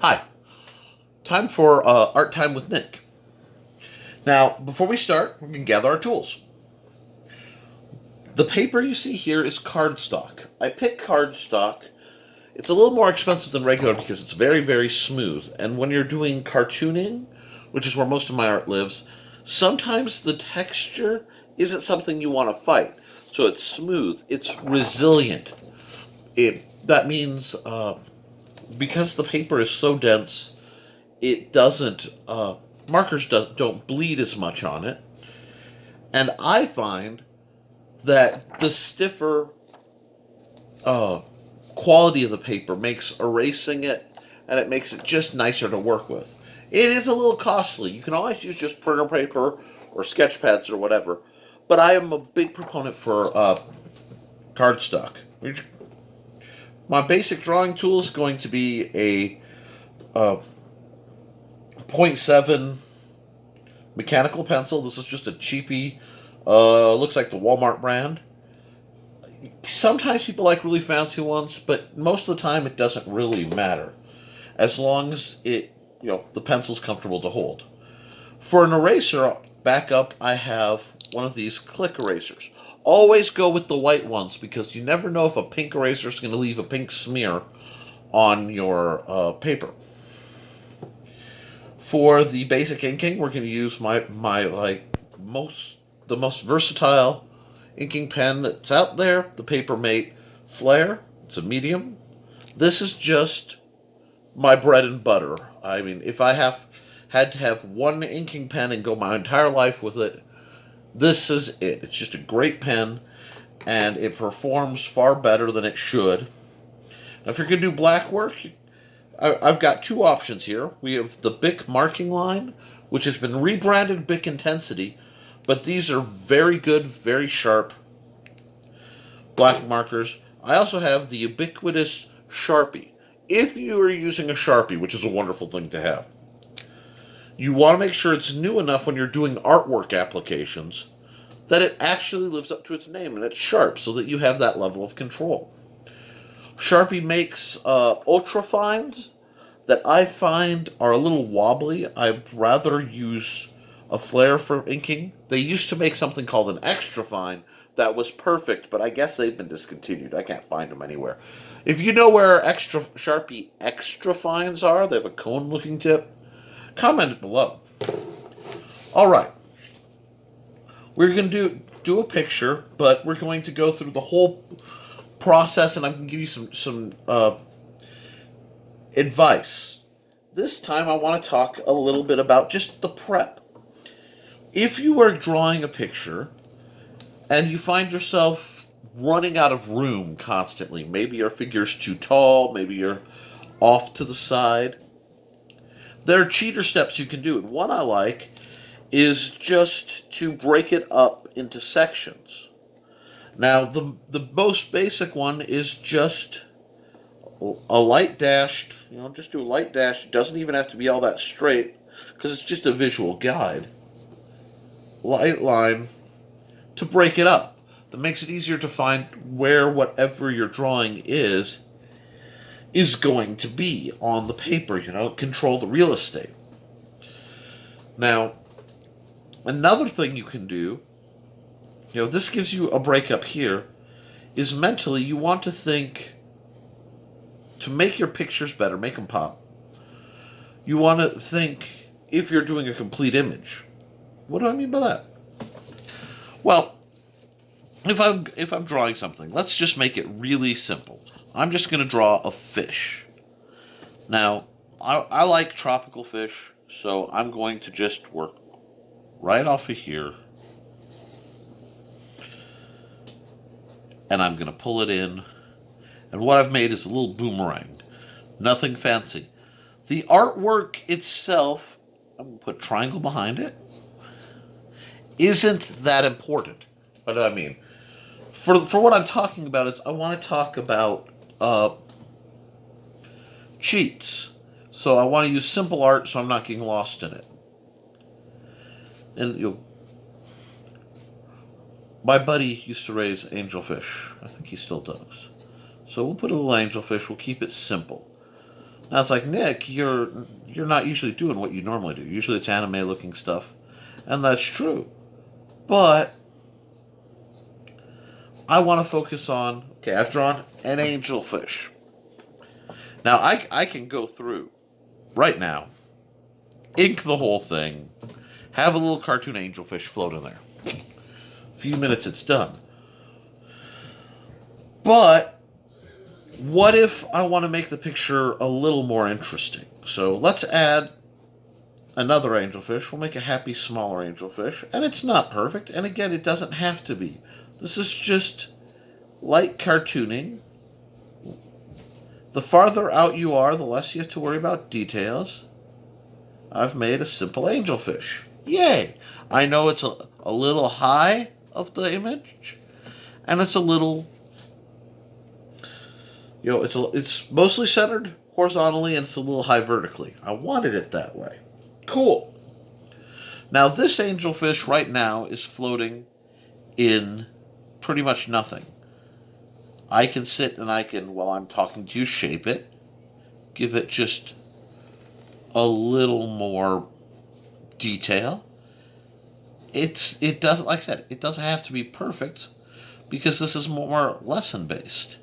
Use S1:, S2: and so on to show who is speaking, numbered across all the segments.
S1: Hi, time for art time with Nick. Now, before we start, we're going to gather our tools. The paper you see here is cardstock. I pick cardstock. It's a little more expensive than regular because it's very, very smooth. And when you're doing cartooning, which is where most of my art lives, sometimes the texture isn't something you want to fight. So it's smooth, it's resilient. That means because the paper is so dense, it doesn't markers don't bleed as much on it, and I find that the stiffer uh, quality of the paper makes erasing it, and it makes it just nicer to work with. It is a little costly. You can always use just printer paper or sketch pads or whatever, but I am a big proponent for cardstock. My basic drawing tool is going to be a uh, point 0.7 mechanical pencil. This is just a cheapy, looks like the Walmart brand. Sometimes people like really fancy ones, but most of the time it doesn't really matter, as long as the pencil's comfortable to hold. For an eraser backup, I have one of these click erasers. Always go with the white ones because you never know if a pink eraser is going to leave a pink smear on your paper. For the basic inking, we're going to use my the most versatile inking pen that's out there, the Papermate Flare. It's a medium. This is just my bread and butter. I mean, if I had to have one inking pen and go my entire life with it, this is it. It's just a great pen, and it performs far better than it should. Now, if you're going to do black work, I've got two options here. We have the Bic marking line, which has been rebranded Bic Intensity, but these are very good, very sharp black markers. I also have the ubiquitous Sharpie. If you are using a Sharpie, which is a wonderful thing to have, you want to make sure it's new enough when you're doing artwork applications that it actually lives up to its name and it's sharp so that you have that level of control. Sharpie makes ultra fines that I find are a little wobbly. I'd rather use a flare for inking. They used to make something called an extra fine that was perfect, but I guess they've been discontinued. I can't find them anywhere. If you know where extra Sharpie extra fines are, they have a cone looking tip. Comment below. All right, we're going to do a picture, but we're going to go through the whole process, and I'm going to give you some advice. This time I want to talk a little bit about just the prep. If you are drawing a picture and you find yourself running out of room constantly, maybe your figure's too tall, maybe you're off to the side, there are cheater steps you can do. And one I like is just to break it up into sections. Now, the most basic one is just a light dashed, just do a light dash. It doesn't even have to be all that straight because it's just a visual guide. Light line to break it up. That makes it easier to find where whatever you're drawing is going to be on the paper, control the real estate. Now, another thing you can do, this gives you a breakup here, is mentally you want to think to make your pictures better, make them pop. You want to think if you're doing a complete image. What do I mean by that? Well, if I'm drawing something, let's just make it really simple. I'm just going to draw a fish. Now, I like tropical fish, so I'm going to just work right off of here, and I'm going to pull it in. And what I've made is a little boomerang. Nothing fancy. The artwork itself, I'm going to put a triangle behind it, isn't that important. What do I mean? For what I'm talking about is I want to talk about cheats. So I want to use simple art so I'm not getting lost in it. And my buddy used to raise angelfish. I think he still does. So we'll put a little angelfish. We'll keep it simple. Now it's like, Nick, you're not usually doing what you normally do. Usually it's anime looking stuff. And that's true. But I want to focus on, okay, I've drawn an angelfish. Now I can go through right now, ink the whole thing, have a little cartoon angelfish float in there. A few minutes it's done. But what if I want to make the picture a little more interesting? So let's add another angelfish. We'll make a happy smaller angelfish. And it's not perfect. And again, it doesn't have to be. This is just light cartooning. The farther out you are, the less you have to worry about details. I've made a simple angelfish. Yay! I know it's a little high of the image, and it's a little, it's mostly centered horizontally, and it's a little high vertically. I wanted it that way. Cool. Now this angelfish right now is floating in pretty much nothing. I can sit and I can, while I'm talking to you, shape it, give it just a little more detail. It doesn't, like I said, it doesn't have to be perfect because this is more lesson based.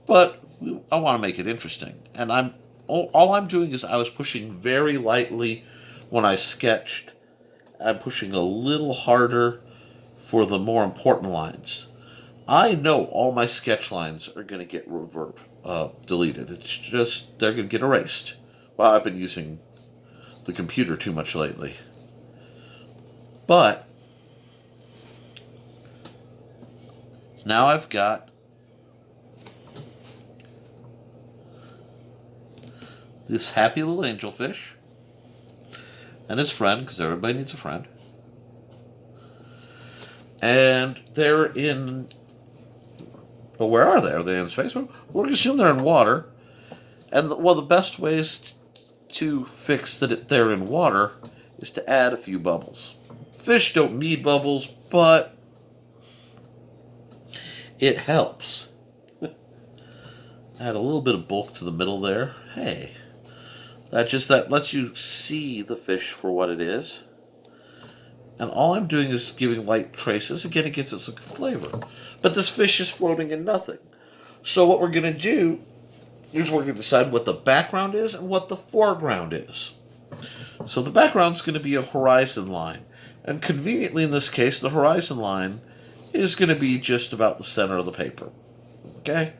S1: But I want to make it interesting, and all I'm doing is I was pushing very lightly when I sketched. I'm pushing a little harder for the more important lines. I know all my sketch lines are going to get deleted. It's just, they're going to get erased. Well, I've been using the computer too much lately. But now I've got this happy little angelfish and his friend, because everybody needs a friend. And they're in, well, where are they? Are they in space? Well, we're going to assume they're in water. And, well, the best ways to fix that they're in water is to add a few bubbles. Fish don't need bubbles, but it helps. Add a little bit of bulk to the middle there. Hey, that lets you see the fish for what it is. And all I'm doing is giving light traces. Again, it gives us a flavor. But this fish is floating in nothing. So what we're going to do is we're going to decide what the background is and what the foreground is. So the background is going to be a horizon line. And conveniently in this case, the horizon line is going to be just about the center of the paper. Okay?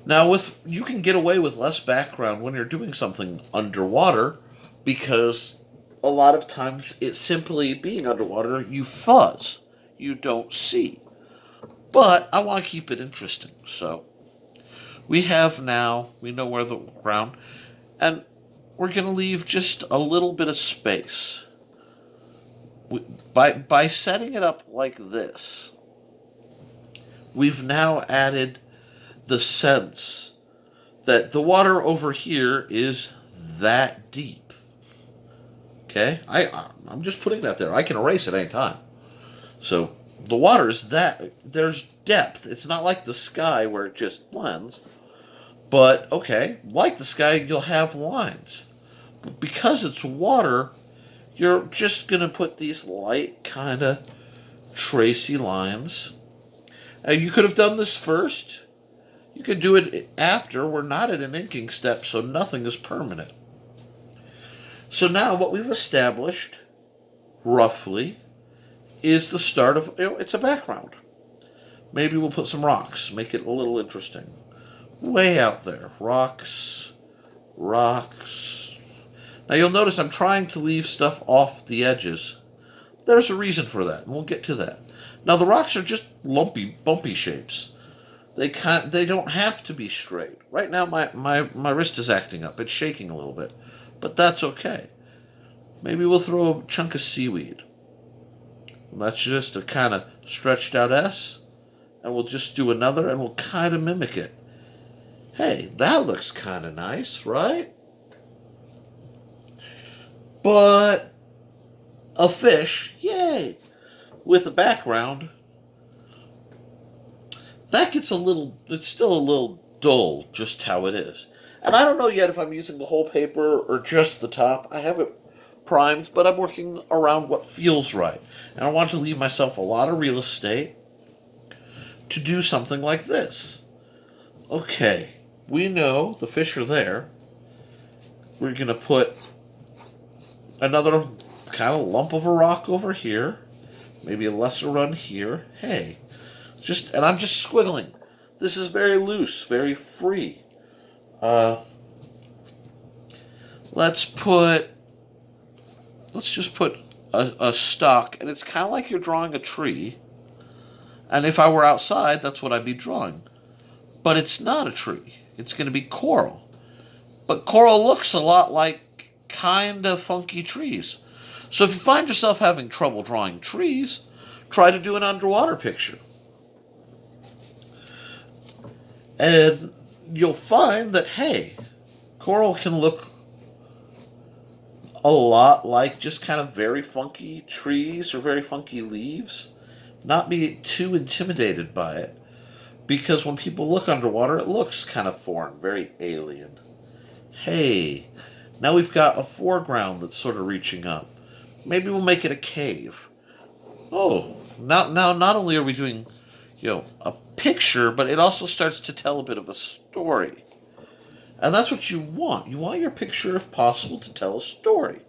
S1: Now, you can get away with less background when you're doing something underwater because a lot of times it's simply being underwater, you fuzz. You don't see. But I want to keep it interesting. So we know where the ground, and we're going to leave just a little bit of space. By setting it up like this, we've now added the sense that the water over here is that deep. Okay? I'm just putting that there. I can erase it anytime. So the water is there's depth. It's not like the sky where it just blends. But, okay, like the sky, you'll have lines. But because it's water, you're just going to put these light kind of tracy lines. And you could have done this first. You could do it after. We're not at an inking step, so nothing is permanent. So now what we've established, roughly, is the start of, it's a background. Maybe we'll put some rocks, make it a little interesting. Way out there. Rocks. Now you'll notice I'm trying to leave stuff off the edges. There's a reason for that, and we'll get to that. Now the rocks are just lumpy, bumpy shapes. They don't have to be straight. Right now my wrist is acting up. It's shaking a little bit. But that's okay. Maybe we'll throw a chunk of seaweed. That's just a kind of stretched out S. And we'll just do another and we'll kind of mimic it. Hey, that looks kind of nice, right? But a fish, yay, with a background, that gets it's still a little dull just how it is. And I don't know yet if I'm using the whole paper or just the top. I have it primed, but I'm working around what feels right. And I want to leave myself a lot of real estate to do something like this. Okay, we know the fish are there. We're going to put another kind of lump of a rock over here. Maybe a lesser run here. Hey, and I'm just squiggling. This is very loose, very free. Uh, let's just put a stock, and it's kind of like you're drawing a tree. And if I were outside, that's what I'd be drawing. But it's not a tree. It's going to be coral. But coral looks a lot like kind of funky trees. So if you find yourself having trouble drawing trees, try to do an underwater picture. And you'll find that, hey, coral can look a lot like just kind of very funky trees or very funky leaves. Not be too intimidated by it. Because when people look underwater, it looks kind of foreign, very alien. Hey, now we've got a foreground that's sort of reaching up. Maybe we'll make it a cave. Oh, now not only are we doing, a picture, but it also starts to tell a bit of a story. And that's what you want. You want your picture, if possible, to tell a story.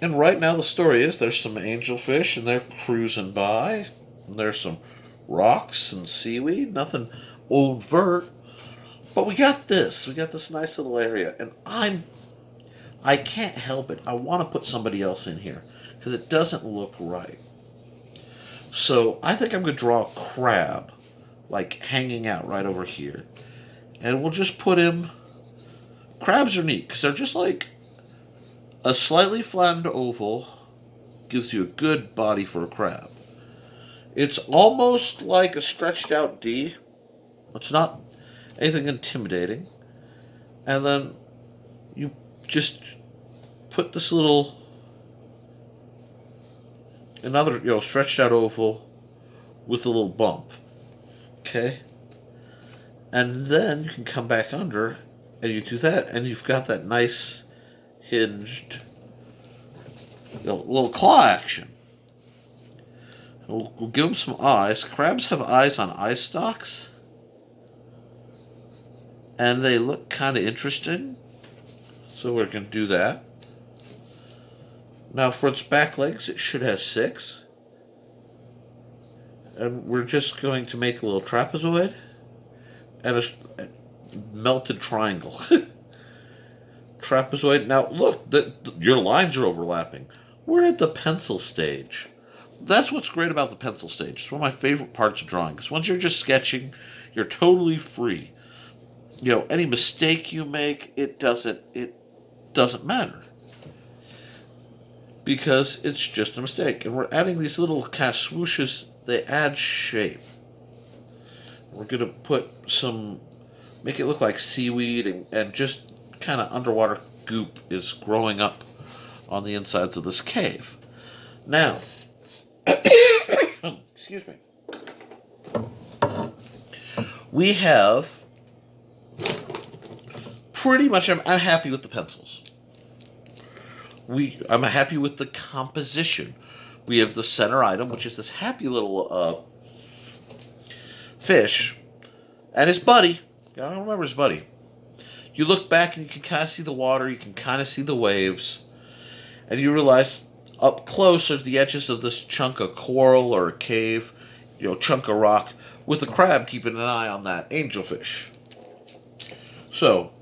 S1: And right now the story is there's some angelfish and they're cruising by. And there's some rocks and seaweed, nothing overt. But we got this. We got this nice little area. And I can't help it. I want to put somebody else in here because it doesn't look right. So I think I'm going to draw a crab, like hanging out right over here. And we'll just put him. Crabs are neat because they're just like a slightly flattened oval gives you a good body for a crab. It's almost like a stretched out D. It's not anything intimidating. And then you just put this another stretched out oval with a little bump. Okay? And then you can come back under and you do that and you've got that nice hinged little claw action. We'll give them some eyes. Crabs have eyes on eye stalks. And they look kind of interesting. So we're going to do that. Now for its back legs, it should have 6. And we're just going to make a little trapezoid and a melted triangle. Trapezoid. Now look, your lines are overlapping. We're at the pencil stage. That's what's great about the pencil stage. It's one of my favorite parts of drawing. Because once you're just sketching, you're totally free. Any mistake you make, it doesn't matter. Because it's just a mistake. And we're adding these little kind of swooshes. They add shape. We're going to make it look like seaweed and just kind of underwater goop is growing up on the insides of this cave. Now, excuse me. We have pretty much. I'm happy with the pencils. I'm happy with the composition. We have the center item, which is this happy little fish, and his buddy. I don't remember his buddy. You look back and you can kind of see the water. You can kind of see the waves, and you realize up close are the edges of this chunk of coral or a cave, chunk of rock, with the crab keeping an eye on that angelfish. So,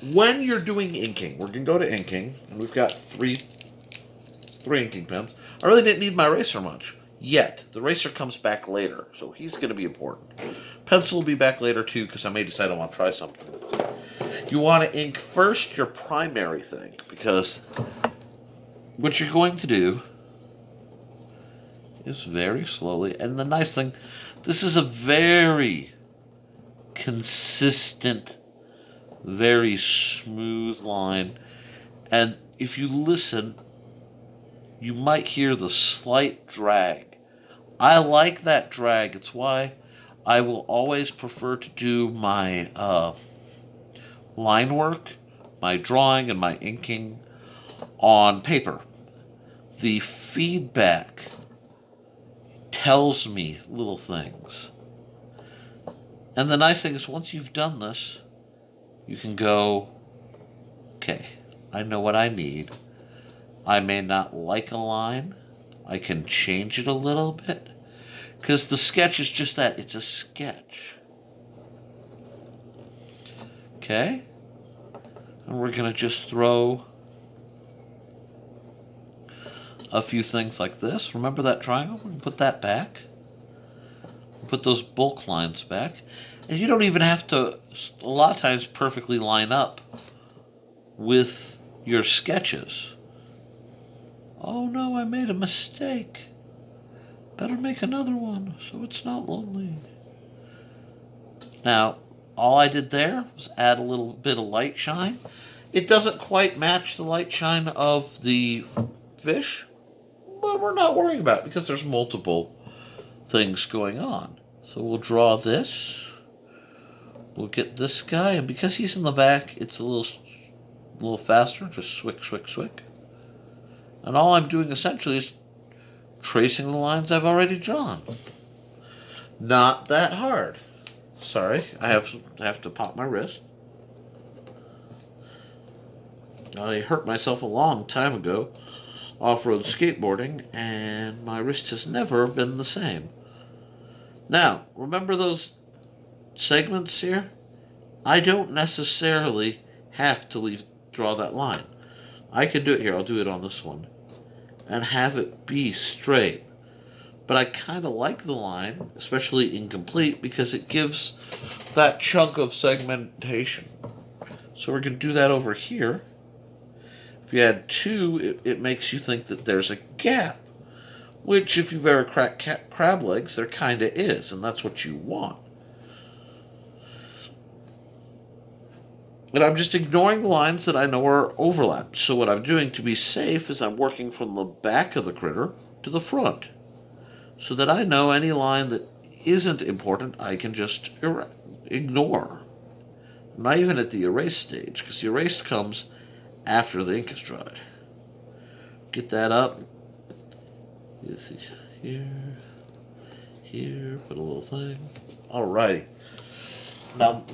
S1: when you're doing inking, we're going to go to inking, and we've got three inking pens. I really didn't need my eraser much yet. The eraser comes back later, so he's going to be important. Pencil will be back later too, because I may decide I want to try something. You want to ink first your primary thing, because what you're going to do is very slowly, and the nice thing, this is a very consistent, very smooth line, and if you listen, you might hear the slight drag. I like that drag. It's why I will always prefer to do my line work, my drawing, and my inking on paper. The feedback tells me little things. And the nice thing is, once you've done this, you can go, okay, I know what I need. I may not like a line. I can change it a little bit. Because the sketch is just that. It's a sketch. Okay? And we're going to just throw a few things like this. Remember that triangle? We're going to put that back. Put those bulk lines back. And you don't even have to, a lot of times, perfectly line up with your sketches. Oh no, I made a mistake. Better make another one so it's not lonely. Now, all I did there was add a little bit of light shine. It doesn't quite match the light shine of the fish, but we're not worrying about it because there's multiple things going on. So we'll draw this. We'll get this guy, and because he's in the back, it's a little faster. Just swick, swick, swick. And all I'm doing essentially is tracing the lines I've already drawn. Not that hard. Sorry, I have to pop my wrist. I hurt myself a long time ago off-road skateboarding, and my wrist has never been the same. Now, remember those segments here? I don't necessarily have to draw that line. I can do it here. I'll do it on this one. And have it be straight. But I kind of like the line, especially incomplete, because it gives that chunk of segmentation. So we're going to do that over here. If you add 2, it makes you think that there's a gap. Which, if you've ever cracked crab legs, there kind of is, and that's what you want. And I'm just ignoring the lines that I know are overlapped. So what I'm doing to be safe is I'm working from the back of the critter to the front. So that I know any line that isn't important, I can just ignore. Not even at the erase stage, because the erase comes after the ink is dried. Get that up. Here, put a little thing. Alrighty. Now,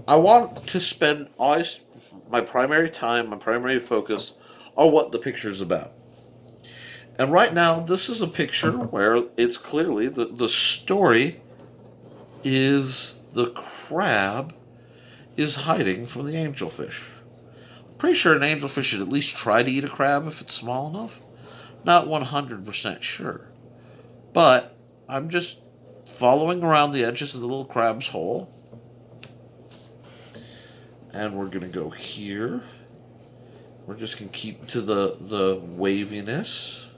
S1: I want to spend always my primary time, my primary focus on what the picture is about. And right now, this is a picture where it's clearly the story is the crab is hiding from the angelfish. I'm pretty sure an angelfish should at least try to eat a crab if it's small enough. Not 100% sure. But I'm just following around the edges of the little crab's hole. And we're going to go here. We're just going to keep to the waviness.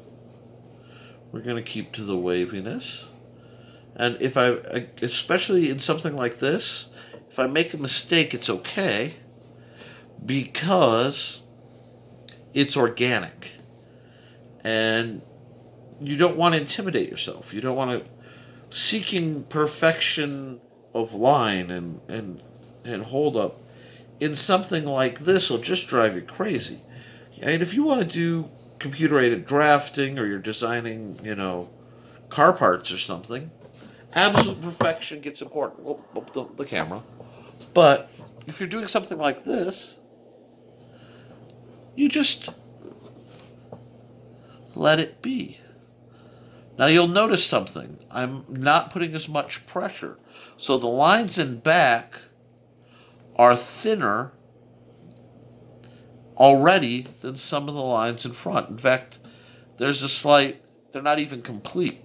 S1: We're going to keep to the waviness. And if especially in something like this, if I make a mistake, it's okay because it's organic. And you don't want to intimidate yourself. You don't want to seeking perfection of line and hold up in something like this will just drive you crazy. And if you want to do computer-aided drafting or you're designing, car parts or something, absolute perfection gets important. The camera. But if you're doing something like this, you just let it be. Now you'll notice something. I'm not putting as much pressure. So the lines in back are thinner already than some of the lines in front. In fact, there's a slight, they're not even complete.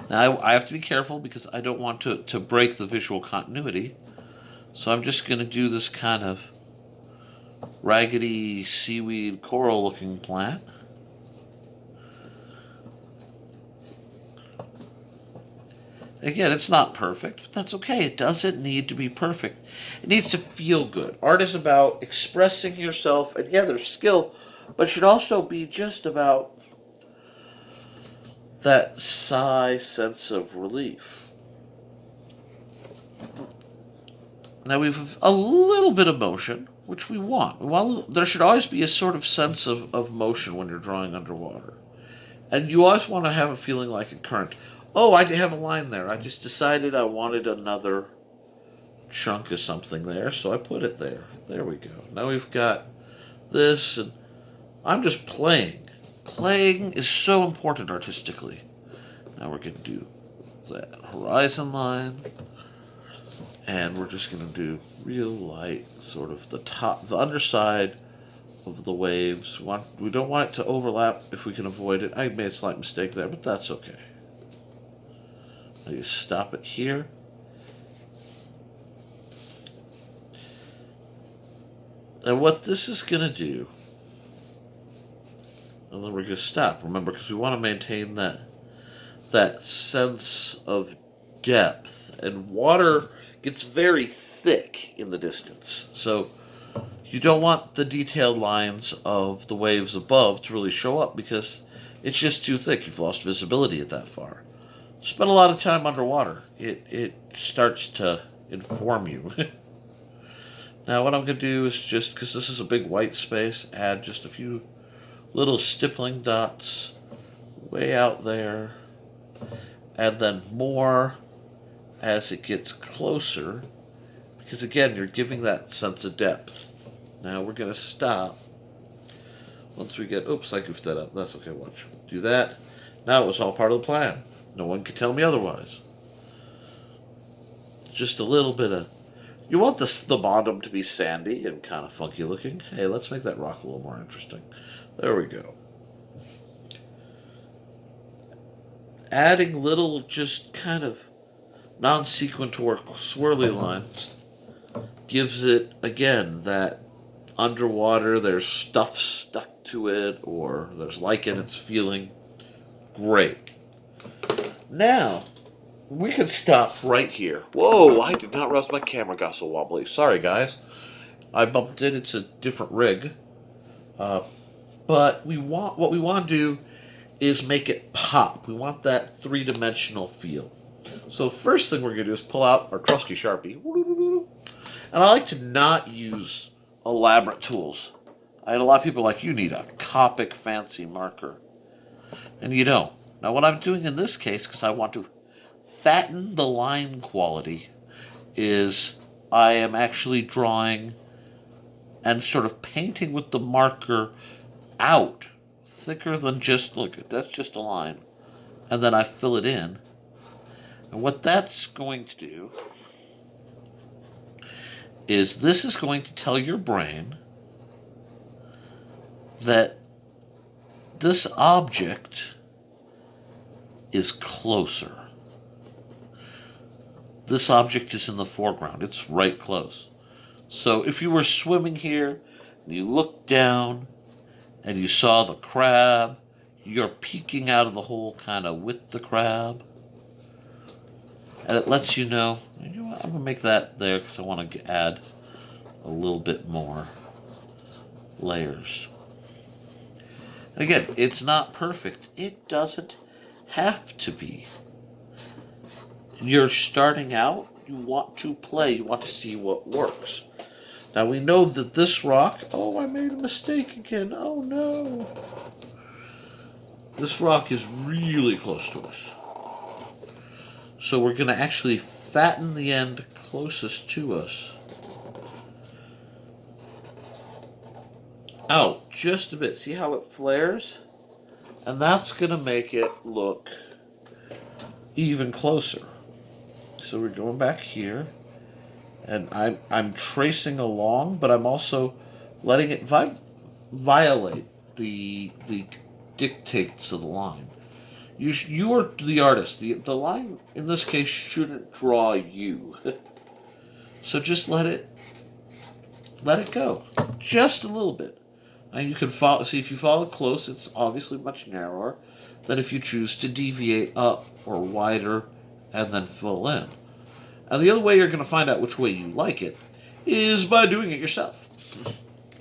S1: Now I have to be careful because I don't want to break the visual continuity. So I'm just going to do this kind of raggedy seaweed coral looking plant. Again, it's not perfect, but that's okay. It doesn't need to be perfect. It needs to feel good. Art is about expressing yourself, and yeah, there's skill, but it should also be just about that sigh sense of relief. Now we have a little bit of motion, which we want. There should always be a sort of sense of motion when you're drawing underwater. And you always want to have a feeling like a current. Oh, I have a line there. I just decided I wanted another chunk of something there, so I put it there. There we go. Now we've got this, and I'm just playing. Playing is so important artistically. Now we're going to do that horizon line, and we're just going to do real light, sort of the underside of the waves. We don't want it to overlap if we can avoid it. I made a slight mistake there, but that's okay. Now you stop it here. And what this is going to do, and then we're going to stop, remember, because we want to maintain that sense of depth. And water gets very thick in the distance. So you don't want the detailed lines of the waves above to really show up because it's just too thick. You've lost visibility at that far. Spend a lot of time underwater. It starts to inform you. Now what I'm going to do is just, because this is a big white space, add just a few little stippling dots way out there, and then more as it gets closer, because again, you're giving that sense of depth. Now we're going to stop. Once we get, oops, I goofed that up. That's okay, watch. Do that. Now it was all part of the plan. No one could tell me otherwise. Just a little bit of, you want the bottom to be sandy and kind of funky looking. Hey, let's make that rock a little more interesting. There we go. Adding little, just kind of non-sequitur swirly lines gives it, again, that underwater there's stuff stuck to it or there's lichen it's feeling. Great. Now, we can stop right here. Whoa, I did not realize my camera got so wobbly. Sorry, guys. I bumped it. It's a different rig. But what we want to do is make it pop. We want that three-dimensional feel. So first thing we're going to do is pull out our trusty Sharpie. And I like to not use elaborate tools. I had a lot of people like, you need a Copic fancy marker. And you don't. Now what I'm doing in this case, because I want to fatten the line quality, is I am actually drawing and sort of painting with the marker out, thicker than just, look, that's just a line. And then I fill it in. And what that's going to do is this is going to tell your brain that this object is closer. This object is in the foreground. It's right close. So if you were swimming here and you looked down and you saw the crab, you're peeking out of the hole kind of with the crab. And it lets you know what, I'm going to make that there because I want to add a little bit more layers. And again, it's not perfect. It doesn't have to be. You're starting out, you want to play, you want to see what works. Now we know that this rock, oh, I made a mistake again, oh no. This rock is really close to us. So we're going to actually fatten the end closest to us out just a bit. See how it flares? And that's going to make it look even closer. So we're going back here, and I'm tracing along, but I'm also letting it violate the dictates of the line. You are the artist. The line in this case shouldn't draw you. So just let it go, just a little bit. And you can follow. See, if you follow close, it's obviously much narrower than if you choose to deviate up or wider and then fill in. And the other way you're going to find out which way you like it is by doing it yourself.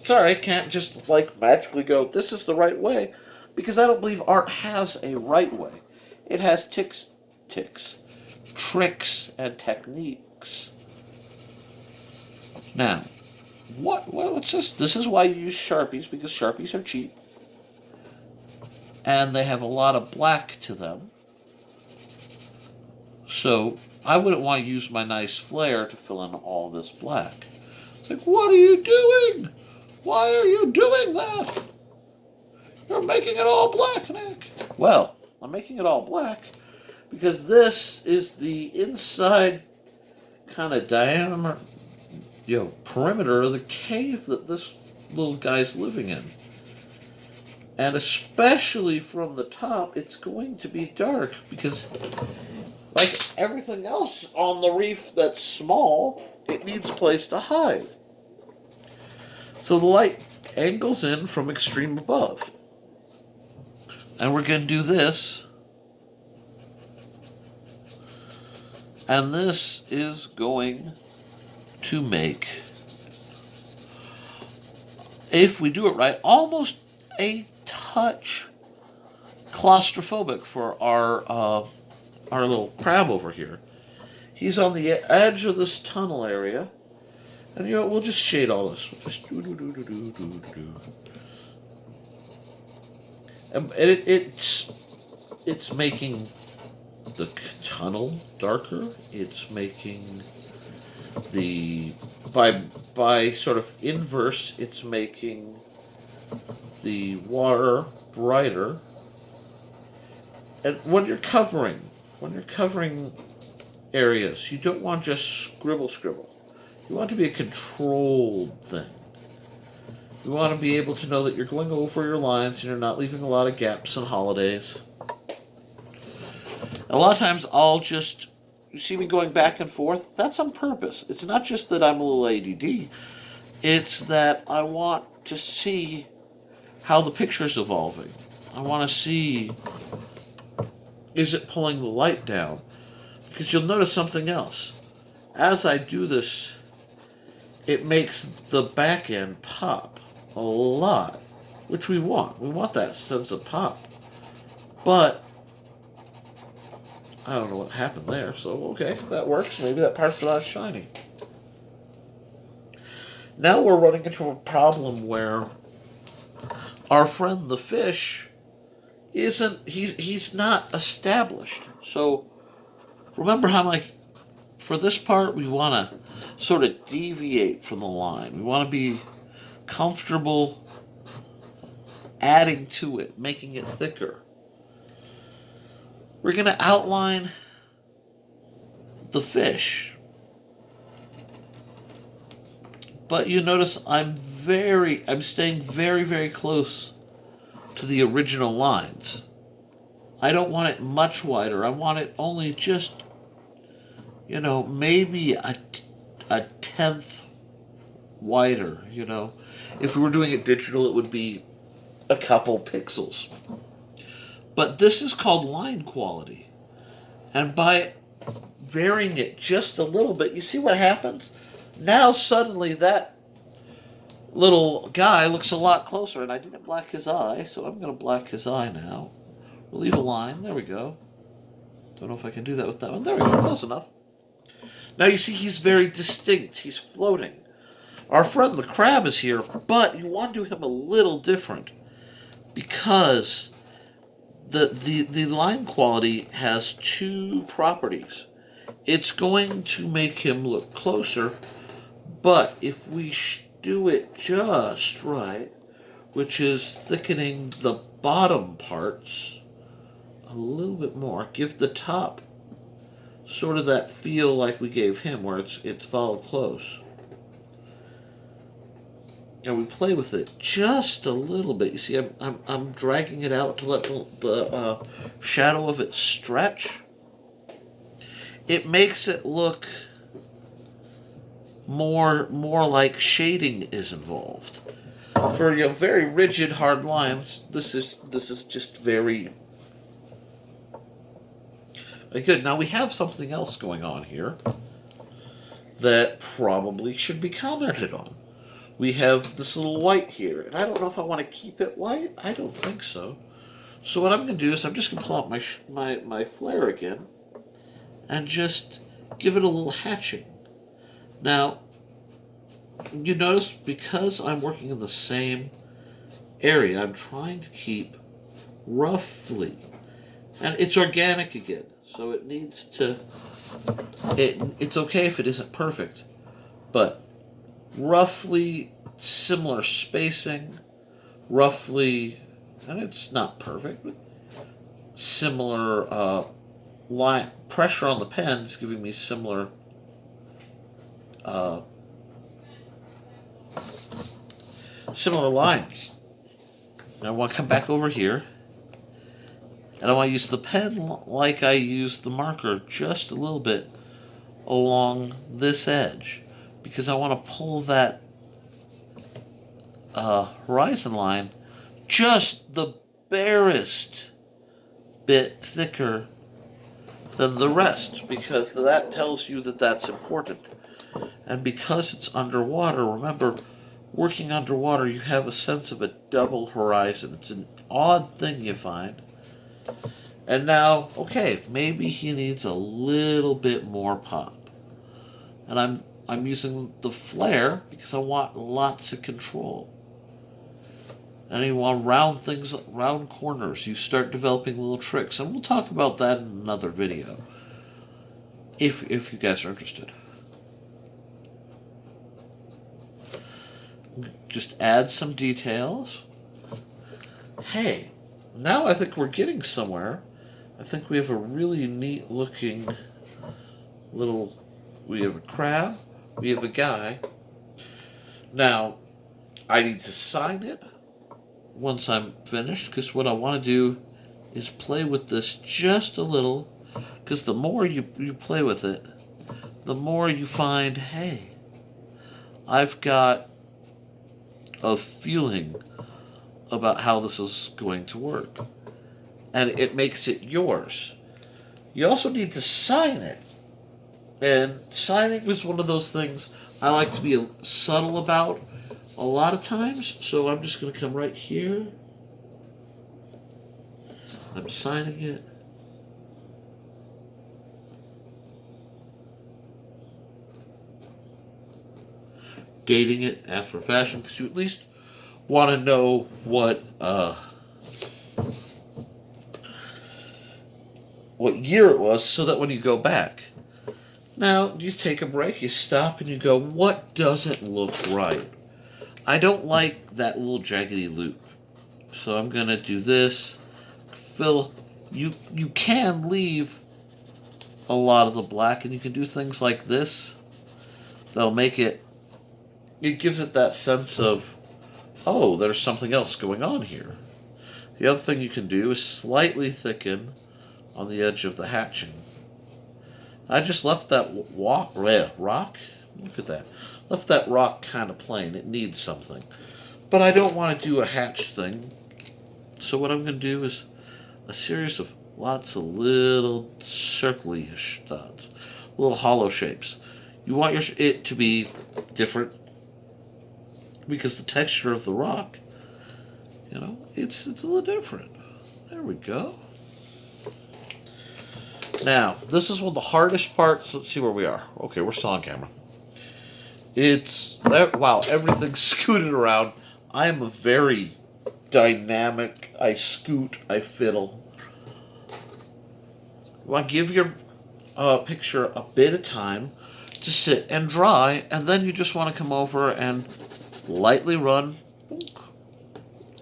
S1: Sorry, I can't just magically go, this is the right way, because I don't believe art has a right way. It has tricks, and techniques. Now, what's this? This is why you use Sharpies, because Sharpies are cheap. And they have a lot of black to them. So I wouldn't want to use my nice flare to fill in all this black. It's like, what are you doing? Why are you doing that? You're making it all black, Nick. Well, I'm making it all black because this is the inside kind of diameter, perimeter of the cave that this little guy's living in. And especially from the top, it's going to be dark because, like everything else on the reef that's small, it needs a place to hide. So the light angles in from extreme above. And we're going to do this. And this is going to make, if we do it right, almost a touch claustrophobic for our little crab over here. He's on the edge of this tunnel area. And we'll just shade all this. We'll just do. And it's making the tunnel darker. It's making by sort of inverse, it's making the water brighter. And when you're covering areas, you don't want just scribble. You want it to be a controlled thing. You want to be able to know that you're going over your lines and you're not leaving a lot of gaps and holidays. A lot of times you see me going back and forth, that's on purpose. It's not just that I'm a little ADD. It's that I want to see how the picture's evolving. I want to see, is it pulling the light down? Because you'll notice something else. As I do this, it makes the back end pop a lot, which we want. We want that sense of pop. But I don't know what happened there, so okay, that works. Maybe that part's not shiny. Now we're running into a problem where our friend the fish he's not established. So remember how for this part we want to sort of deviate from the line. We want to be comfortable adding to it, making it thicker. We're going to outline the fish. But you notice I'm staying very, very close to the original lines. I don't want it much wider. I want it only just, maybe a tenth wider, If we were doing it digital, it would be a couple pixels. But this is called line quality. And by varying it just a little bit, you see what happens? Now suddenly that little guy looks a lot closer, and I didn't black his eye, so I'm going to black his eye now. We'll leave a line. There we go. Don't know if I can do that with that one. There we go. Close enough. Now you see he's very distinct. He's floating. Our friend the crab is here, but you want to do him a little different because the line quality has two properties. It's going to make him look closer, but if we do it just right, which is thickening the bottom parts a little bit more, give the top sort of that feel like we gave him, where it's followed close. And we play with it just a little bit. You see, I'm dragging it out to let the shadow of it stretch. It makes it look more like shading is involved. For very rigid, hard lines, this is just very good. Now we have something else going on here that probably should be commented on. We have this little white here, and I don't know if I want to keep it white. I don't think so. So what I'm going to do is I'm just going to pull out my flare again and just give it a little hatching. Now, you notice because I'm working in the same area, I'm trying to keep roughly, and it's organic again, so it needs to, it's okay if it isn't perfect, but roughly similar spacing, roughly, and it's not perfect, but similar line pressure on the pen is giving me similar uh, similar lines. And I want to come back over here, and I want to use the pen like I used the marker, just a little bit along this edge, because I want to pull that horizon line just the barest bit thicker than the rest, because that tells you that that's important. And because it's underwater, remember, working underwater, you have a sense of a double horizon. It's an odd thing you find. And now, okay, maybe he needs a little bit more pop. And I'm using the flare because I want lots of control. And you want round things, round corners. You start developing little tricks. And we'll talk about that in another video, if you guys are interested. Just add some details. Hey, now I think we're getting somewhere. I think we have a really neat looking little, we have a crab, we have a guy. Now, I need to sign it once I'm finished, because what I want to do is play with this just a little, because the more you play with it, the more you find, hey, I've got a feeling about how this is going to work. And it makes it yours. You also need to sign it. And signing is one of those things I like to be subtle about a lot of times. So I'm just going to come right here. I'm signing it. Dating it after a fashion, because you at least want to know what year it was, so that when you go back, now you take a break, you stop, and you go, what doesn't look right? I don't like that little jaggedy loop, so I'm gonna do this. Fill. You can leave a lot of the black, and you can do things like this. That'll make it. It gives it that sense of, oh, there's something else going on here. The other thing you can do is slightly thicken on the edge of the hatching. I just left that rock. Look at that. Left that rock kind of plain. It needs something. But I don't want to do a hatch thing. So what I'm going to do is a series of lots of little circly-ish dots. Little hollow shapes. You want it to be different, because the texture of the rock, it's a little different. There we go. Now, this is one of the hardest parts. Let's see where we are. Okay, we're still on camera. Wow, everything's scooted around. I am a very dynamic, I scoot, I fiddle. You want to give your picture a bit of time to sit and dry, and then you just want to come over and lightly run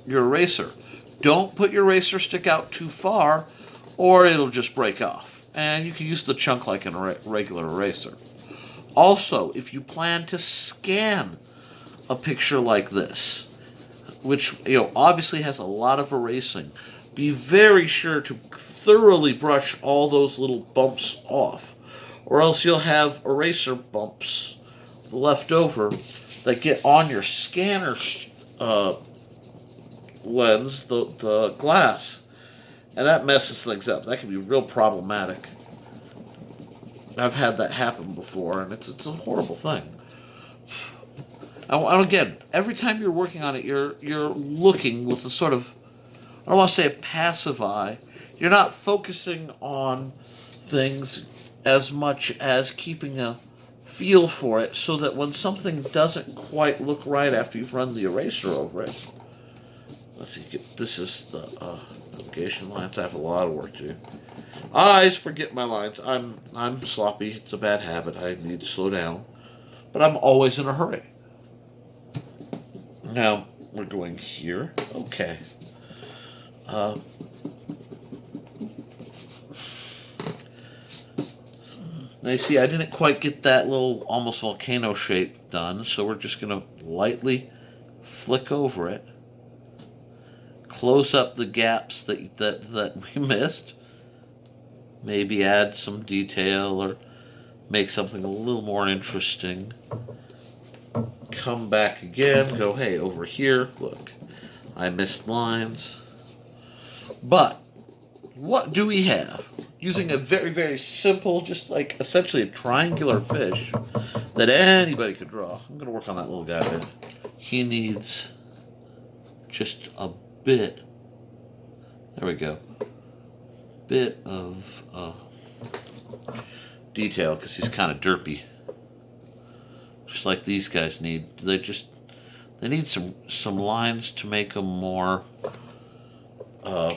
S1: your eraser. Don't put your eraser stick out too far, or it'll just break off. And you can use the chunk like a regular eraser. Also, if you plan to scan a picture like this, which obviously has a lot of erasing, be very sure to thoroughly brush all those little bumps off, or else you'll have eraser bumps left over that get on your scanner lens, the glass, and that messes things up. That can be real problematic. I've had that happen before, and it's a horrible thing. And again, every time you're working on it, you're looking with a sort of, I don't want to say a passive eye. You're not focusing on things as much as keeping a feel for it so that when something doesn't quite look right after you've run the eraser over it, let's see, this is the navigation lines. I have a lot of work to do. I always forget my lines. I'm sloppy. It's a bad habit. I need to slow down. But I'm always in a hurry. Now, we're going here. Okay. Now you see, I didn't quite get that little almost volcano shape done, so we're just going to lightly flick over it. Close up the gaps that we missed. Maybe add some detail or make something a little more interesting. Come back again, go, hey, over here, look, I missed lines. But what do we have? Using a very, very simple, just like essentially a triangular fish that anybody could draw. I'm going to work on that little guy a bit. He needs just a bit, there we go, bit of detail because he's kind of derpy. Just like these guys need. They need some lines to make them more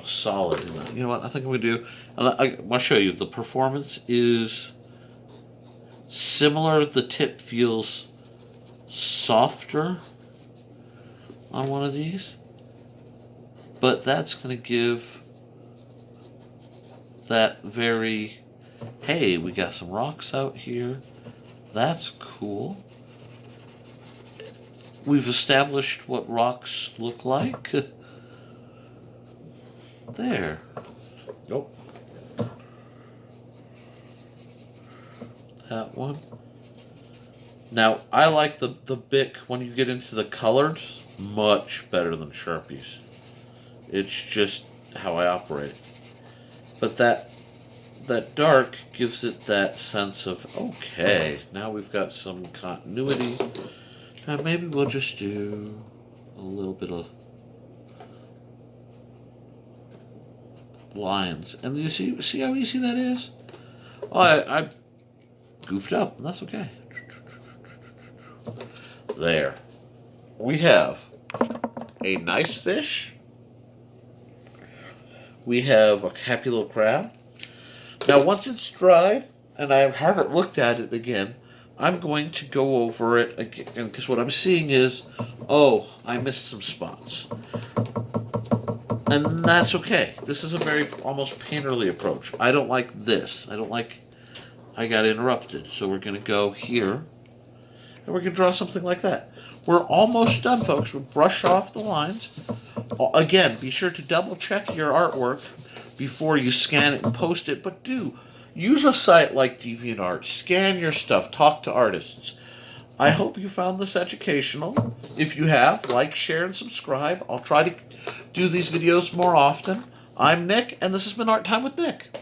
S1: solid. You know what I think I'm going to do? I want to show you. The performance is similar. The tip feels softer on one of these. But that's going to give that very, hey, we got some rocks out here. That's cool. We've established what rocks look like. There. Nope. That one. Now, I like the Bic when you get into the colors much better than Sharpies. It's just how I operate. But that dark gives it that sense of, okay, now we've got some continuity. Now maybe we'll just do a little bit of lines. And you see how easy that is? Oh, I goofed up. That's okay. There. We have a nice fish. We have a happy little crab. Now, once it's dried, and I haven't looked at it again, I'm going to go over it again, because what I'm seeing is, oh, I missed some spots. And that's okay. This is a very almost painterly approach. I don't like this. I got interrupted. So we're going to go here, and we're going to draw something like that. We're almost done, folks. We'll brush off the lines. Again, be sure to double check your artwork before you scan it and post it. But do use a site like DeviantArt. Scan your stuff. Talk to artists. I hope you found this educational. If you have, like, share, and subscribe. I'll try to do these videos more often. I'm Nick, and this has been Art Time with Nick.